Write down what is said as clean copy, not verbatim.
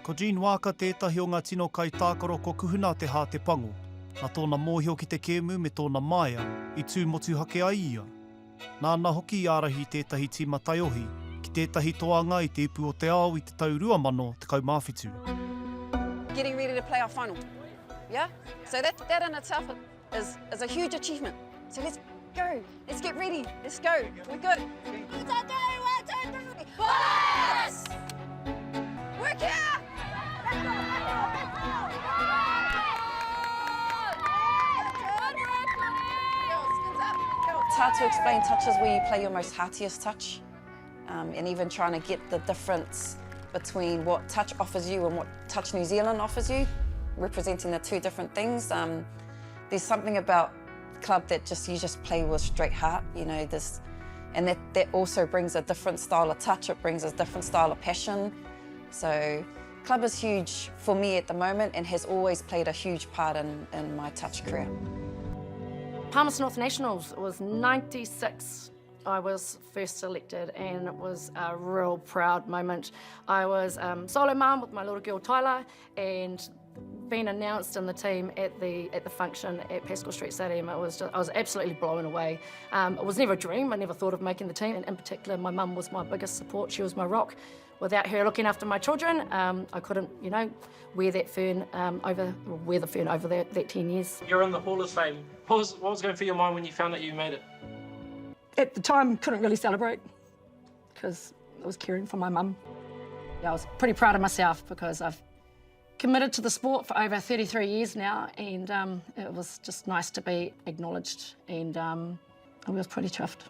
Ko Jean Waka tētahi o ngā tino kai tākaroko kuhuna te hā te pango, nā tōna mōhio ki te kēmu me tōna maia I tū motu hake a ia. Nāna hoki I ārahi tētahi tīma taiohi ki tētahi toanga I te ipu o te ao I te tau 2012. Getting ready to play our final, yeah? So that in itself is a huge achievement. So let's go, let's get ready, let's go, we're good. 1, 2, 3, Bullets! Work here! It's hard to explain touches where you play your most heartiest touch, and even trying to get the difference between what touch offers you and what Touch New Zealand offers you, representing the two different things. There's something about club that you just play with straight heart, you know, and that also brings a different style of touch, it brings a different style of passion. So club is huge for me at the moment and has always played a huge part in my touch career. Palmerston North Nationals was 96. I was first selected and it was a real proud moment. I was solo mum with my little girl Tyler and being announced in the team at the function at Pascal Street Stadium, I was absolutely blown away. It was never a dream, I never thought of making the team, and in particular my mum was my biggest support, she was my rock. Without her looking after my children, I couldn't, you know, wear the fern over that 10 years. You're in the Hall of Fame. What was going through your mind when you found out you made it? At the time, couldn't really celebrate because I was caring for my mum. Yeah, I was pretty proud of myself because I've committed to the sport for over 33 years now, and it was just nice to be acknowledged, and I was pretty chuffed.